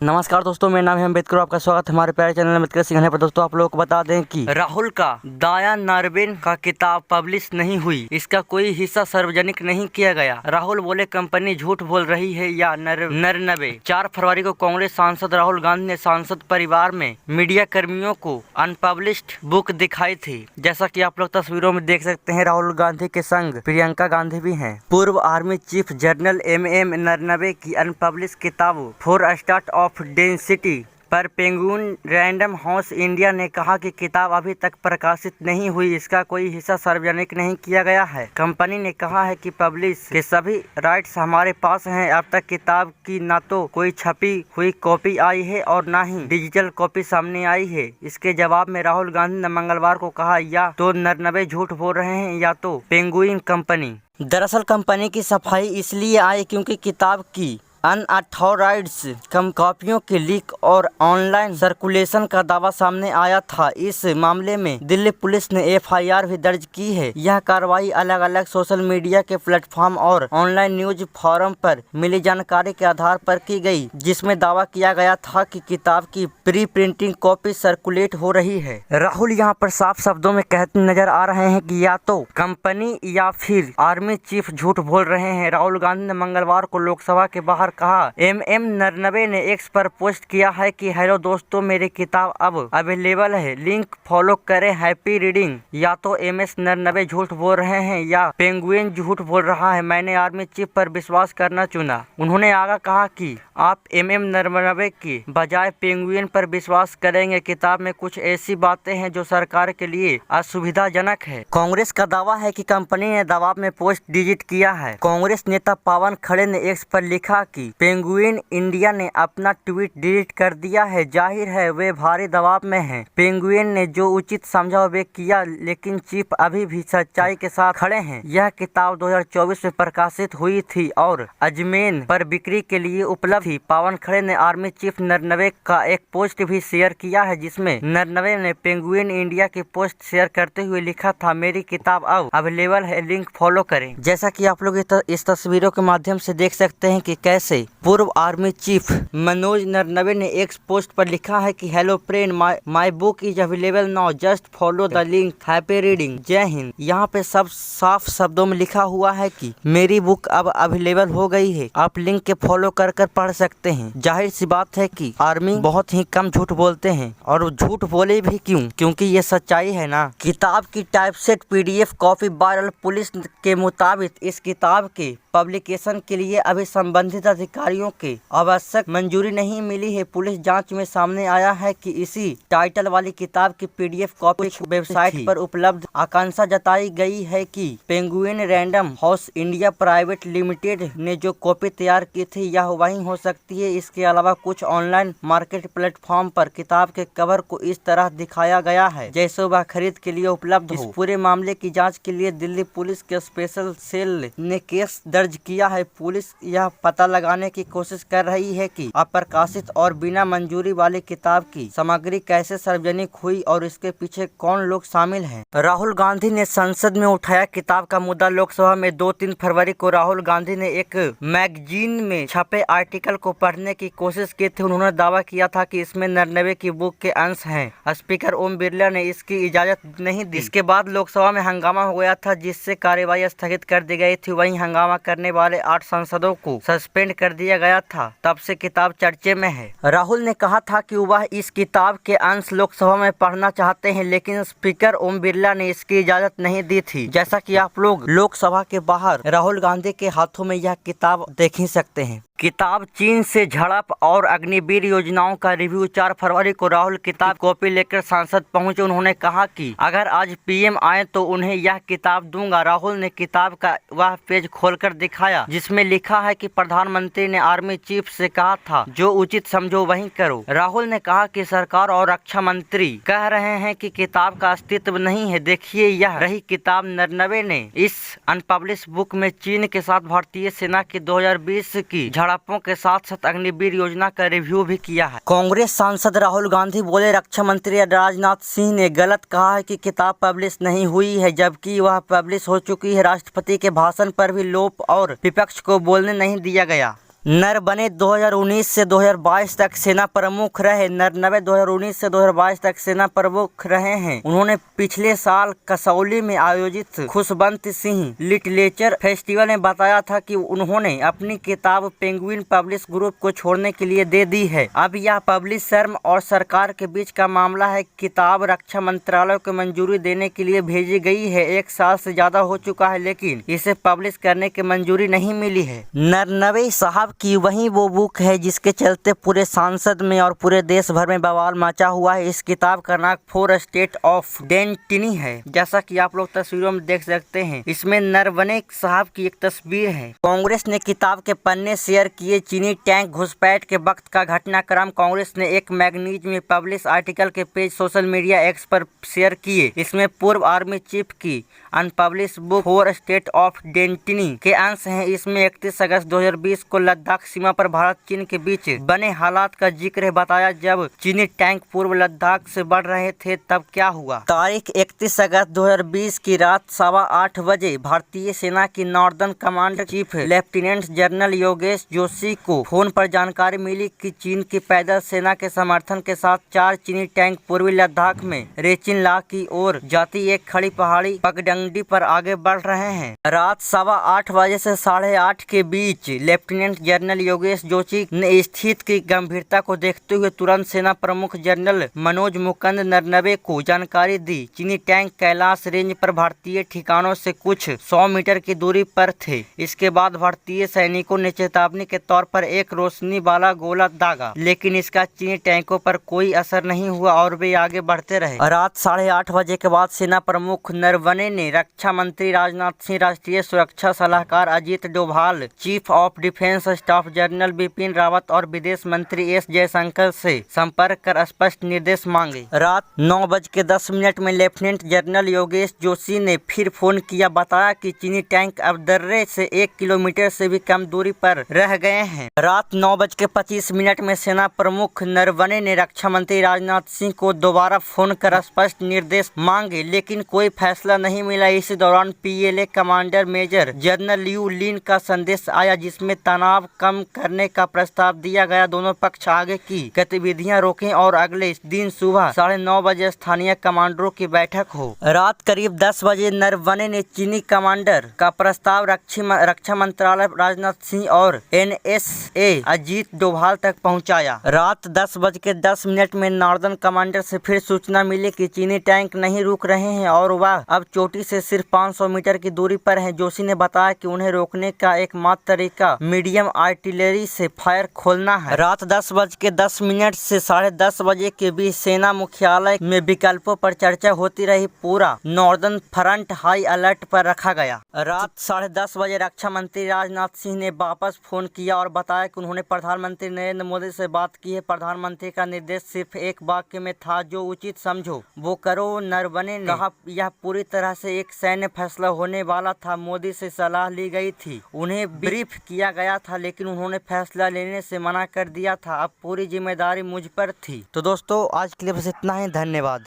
नमस्कार दोस्तों, मेरा नाम है अम्बेडकर। आपका स्वागत है हमारे प्यारे चैनल अम्बेडकर सिंघानिया पर। दोस्तों, आप लोगों को बता दें कि राहुल का दाया नार्वेन का किताब पब्लिश नहीं हुई, इसका कोई हिस्सा सार्वजनिक नहीं किया गया। राहुल बोले कंपनी झूठ बोल रही है या नरनवे। 4 फरवरी को कांग्रेस सांसद राहुल गांधी ने सांसद परिवार में मीडिया कर्मियों को अनपब्लिश्ड बुक दिखाई थी। जैसा की आप लोग तस्वीरों में देख सकते हैं, राहुल गांधी के संग प्रियंका गांधी भी है। पूर्व आर्मी चीफ जनरल MM नरनवे की अनपब्लिश किताब 4 स्टार्स ऑफ डेंसिटी पर पेंगुइन रैंडम हाउस इंडिया ने कहा कि किताब अभी तक प्रकाशित नहीं हुई, इसका कोई हिस्सा सार्वजनिक नहीं किया गया है। कंपनी ने कहा है कि पब्लिश के सभी राइट्स हमारे पास हैं। अब तक किताब की न तो कोई छपी हुई कॉपी आई है और न ही डिजिटल कॉपी सामने आई है। इसके जवाब में राहुल गांधी ने मंगलवार को कहा, या तो नरनवे झूठ बोल रहे हैं या तो पेंगुइन कंपनी। दरअसल कंपनी की सफाई इसलिए आई क्योंकि किताब की अनऑथराइज्ड कॉपियों के लीक और ऑनलाइन सर्कुलेशन का दावा सामने आया था। इस मामले में दिल्ली पुलिस ने FIR भी दर्ज की है। यह कार्रवाई अलग अलग सोशल मीडिया के प्लेटफॉर्म और ऑनलाइन न्यूज फोरम पर मिली जानकारी के आधार पर की गई, जिसमें दावा किया गया था कि किताब की प्री प्रिंटिंग कॉपी सर्कुलेट हो रही है। राहुल यहाँ पर साफ शब्दों में कहते नजर आ रहे हैं कि या तो कंपनी या फिर आर्मी चीफ झूठ बोल रहे हैं। राहुल गांधी ने मंगलवार को लोकसभा के बाहर कहा। MM नरनवे ने X पर पोस्ट किया है कि हेलो दोस्तों, मेरी किताब अब अवेलेबल है, लिंक फॉलो करें, हैप्पी रीडिंग। या तो MS नरनवे झूठ बोल रहे हैं या पेंगुइन झूठ बोल रहा है। मैंने आर्मी चीफ पर विश्वास करना चुना। उन्होंने आगे कहा कि आप MM नरनवे की बजाय पेंगुइन पर विश्वास करेंगे। किताब में कुछ ऐसी बातें हैं जो सरकार के लिए असुविधाजनक है। कांग्रेस का दावा है कि कंपनी ने दबाव में पोस्ट डिलीट किया है। कांग्रेस नेता पवन खड़े ने X पर लिखा कि पेंगुइन इंडिया ने अपना ट्वीट डिलीट कर दिया है। जाहिर है वे भारी दबाव में हैं। पेंगुइन ने जो उचित समझा वे किया, लेकिन चीफ अभी भी सच्चाई के साथ खड़े हैं। यह किताब 2024 में प्रकाशित हुई थी और अजमेन पर बिक्री के लिए उपलब्ध थी। पवन खड़े ने आर्मी चीफ नरनवे का एक पोस्ट भी शेयर किया है, जिसमें नरनवे ने पेंगुइन इंडिया की पोस्ट शेयर करते हुए लिखा था, मेरी किताब अब अवेलेबल है, लिंक फॉलो करें। जैसा कि आप लोग इस तस्वीरों के माध्यम से देख सकते हैं कि कैसे पूर्व आर्मी चीफ मनोज नरनवे ने एक पोस्ट पर लिखा है कि hello friend, my book is available now, just follow the link, happy reading, जय हिंद। यहाँ पे सब साफ शब्दों में लिखा हुआ है कि मेरी बुक अब अवेलेबल हो गई है, आप लिंक के फॉलो कर पढ़ सकते हैं। जाहिर सी बात है कि आर्मी बहुत ही कम झूठ बोलते हैं, और झूठ बोले भी क्यों, क्योंकि ये सच्चाई है ना। किताब की typeset PDF copy viral. Police के मुताबिक इस किताब के पब्लिकेशन के लिए अभी संबंधित अधिकारियों के आवश्यक मंजूरी नहीं मिली है। पुलिस जांच में सामने आया है कि इसी टाइटल वाली किताब की PDF कॉपी वेबसाइट पर उपलब्ध। आकांक्षा जताई गई है कि penguin random house India private limited ने जो कॉपी तैयार की थी यह वही हो सकती है। इसके अलावा कुछ ऑनलाइन मार्केट प्लेटफॉर्म पर किताब के कवर को इस तरह दिखाया गया है जैसे वह खरीद के लिए उपलब्ध हो। इस पूरे मामले की जाँच के लिए दिल्ली पुलिस के स्पेशल सेल ने केस दर्ज किया है। पुलिस यह पता लगाने की कोशिश कर रही है कि अप्रकाशित और बिना मंजूरी वाली किताब की सामग्री कैसे सार्वजनिक हुई और इसके पीछे कौन लोग शामिल हैं। राहुल गांधी ने संसद में उठाया किताब का मुद्दा। लोकसभा में 2-3 फरवरी को राहुल गांधी ने एक मैगजीन में छपे आर्टिकल को पढ़ने की कोशिश की थी। उन्होंने दावा किया था कि इसमें नरनवे की बुक के अंश हैं। स्पीकर ओम बिरला ने इसकी इजाजत नहीं दी। इसके बाद लोकसभा में हंगामा हो गया था, जिससे कार्यवाही स्थगित कर दी गई थी। वहीं हंगामा करने वाले 8 सांसदों को सस्पेंड कर दिया गया था। तब से किताब चर्चे में है। राहुल ने कहा था कि वह इस किताब के अंश लोकसभा में पढ़ना चाहते हैं, लेकिन स्पीकर ओम बिरला ने इसकी इजाजत नहीं दी थी। जैसा कि आप लोग लोकसभा के बाहर राहुल गांधी के हाथों में यह किताब देख ही सकते हैं। किताब चीन से झड़प और अग्निवीर योजनाओं का रिव्यू। 4 फरवरी को राहुल किताब कॉपी लेकर सांसद पहुंचे। उन्होंने कहा कि अगर आज PM आए तो उन्हें यह किताब दूंगा। राहुल ने किताब का वह पेज खोलकर दिखाया जिसमें लिखा है कि प्रधानमंत्री ने आर्मी चीफ से कहा था, जो उचित समझो वही करो। राहुल ने कहा कि सरकार और रक्षा मंत्री कह रहे हैं कि किताब का अस्तित्व नहीं है। देखिए, यह रही किताब। नरनवे ने इस अनपब्लिश बुक में चीन के साथ भारतीय सेना की 2020 की झड़पों के साथ साथ अग्निवीर योजना का रिव्यू भी किया है। कांग्रेस सांसद राहुल गांधी बोले, रक्षा मंत्री राजनाथ सिंह ने गलत कहा है कि किताब पब्लिश नहीं हुई है, जबकि वह पब्लिश हो चुकी है। राष्ट्रपति के भाषण पर भी लोप और विपक्ष को बोलने नहीं दिया गया। नरवणे 2019 से 2022 तक सेना प्रमुख रहे। नरवणे 2019 से 2022 तक सेना प्रमुख रहे हैं। उन्होंने पिछले साल कसौली में आयोजित खुशवंत सिंह लिटरेचर फेस्टिवल में बताया था कि उन्होंने अपनी किताब पेंगुइन पब्लिश ग्रुप को छोड़ने के लिए दे दी है। अब यह पब्लिश फर्म और सरकार के बीच का मामला है। किताब रक्षा मंत्रालय को मंजूरी देने के लिए भेजी गई है। 1 साल से ज्यादा हो चुका है, लेकिन इसे पब्लिश करने की मंजूरी नहीं मिली है। नरवणे साहब की वही वो बुक है जिसके चलते पूरे सांसद में और पूरे देश भर में बवाल मचा हुआ है। इस किताब का नाम 4 स्टेट ऑफ डेस्टिनी है। जैसा कि आप लोग तस्वीरों में देख सकते हैं, इसमें नरवणे साहब की एक तस्वीर है। कांग्रेस ने किताब के पन्ने शेयर किए। चीनी टैंक घुसपैठ के वक्त का घटनाक्रम कांग्रेस ने एक मैगजीन में पब्लिश आर्टिकल के पेज सोशल मीडिया एक्स पर शेयर किए। इसमें पूर्व आर्मी चीफ की unpublish book 4 state of destiny के अंश हैं। इसमें 31 अगस्त 2020 को लद्दाख सीमा पर भारत चीन के बीच बने हालात का जिक्र है। बताया जब चीनी टैंक पूर्व लद्दाख से बढ़ रहे थे तब क्या हुआ। तारीख 31 अगस्त 2020 की रात 8:15 बजे भारतीय सेना की northern command chief lieutenant general Yogesh Joshi को फोन पर जानकारी मिली कि चीन की पैदल सेना के समर्थन के साथ 4 चीनी टैंक पूर्वी लद्दाख में रेचिन ला की ओर जाती एक खड़ी पहाड़ी पगडंडी पर आगे बढ़ रहे हैं। रात 8:15 बजे से 8:30 के बीच लेफ्टिनेंट जनरल योगेश जोशी ने स्थिति की गंभीरता को देखते हुए तुरंत सेना प्रमुख जनरल मनोज मुकुंद नरवणे को जानकारी दी। चीनी टैंक कैलाश रेंज पर भारतीय ठिकानों से कुछ 100 मीटर की दूरी पर थे। इसके बाद भारतीय सैनिकों ने चेतावनी के तौर पर एक रोशनी वाला गोला दागा, लेकिन इसका चीनी टैंकों पर कोई असर नहीं हुआ और वे आगे बढ़ते रहे। रात 8:30 बजे के बाद सेना प्रमुख नरवणे ने रक्षा मंत्री राजनाथ सिंह, राष्ट्रीय सुरक्षा सलाहकार Ajit Doval, chief of defence staff general Bipin Rawat और विदेश मंत्री एस जयशंकर से संपर्क कर स्पष्ट निर्देश मांगे। रात 9:10 में लेफ्टिनेंट जनरल योगेश जोशी ने फिर फोन किया। बताया कि चीनी टैंक अब दर्रे से 1 किलोमीटर से भी कम दूरी पर रह गए हैं। रात 9:25 में सेना प्रमुख नरवणे ने रक्षा मंत्री राजनाथ सिंह को दोबारा फोन कर स्पष्ट निर्देश मांगे, लेकिन कोई फैसला नहीं मिला। इसी दौरान PLA commander major general Liu Lin का संदेश आया, जिसमें तनाव कम करने का प्रस्ताव दिया गया। दोनों पक्ष आगे की गतिविधियां रोकें और अगले दिन सुबह 9:30 बजे स्थानीय कमांडरों की बैठक हो। रात करीब 10 बजे नरवणे ने चीनी कमांडर का प्रस्ताव रक्षा मंत्रालय, राजनाथ सिंह और NSA अजीत डोभाल तक पहुंचाया। रात 10:10 में नॉर्दर्न कमांडर से फिर सूचना मिली कि चीनी टैंक नहीं रुक रहे हैं और वह अब चोटी से सिर्फ 500 मीटर की दूरी पर हैं। जोशी ने बताया कि उन्हें रोकने का एकमात्र तरीका मीडियम आर्टिलरी से फायर खोलना है। रात 10:10 से 10:30 बजे के बीच सेना मुख्यालय में विकल्पों पर चर्चा होती रही। पूरा नॉर्दर्न फ्रंट हाई अलर्ट पर रखा गया। रात 10:30 बजे रक्षा मंत्री राजनाथ सिंह ने वापस फोन किया और बताया कि उन्होंने प्रधानमंत्री नरेंद्र मोदी से बात की है। प्रधानमंत्री का निर्देश सिर्फ एक वाक्य में था, जो उचित समझो वो करो। नरवणे ने कहा यह पूरी तरह से एक सैन्य फैसला होने वाला था। मोदी से सलाह ली गई थी, उन्हें ब्रीफ किया गया था, लेकिन उन्होंने फैसला लेने से मना कर दिया था। अब पूरी जिम्मेदारी मुझ पर थी। तो दोस्तों आज के लिए बस इतना ही। धन्यवाद।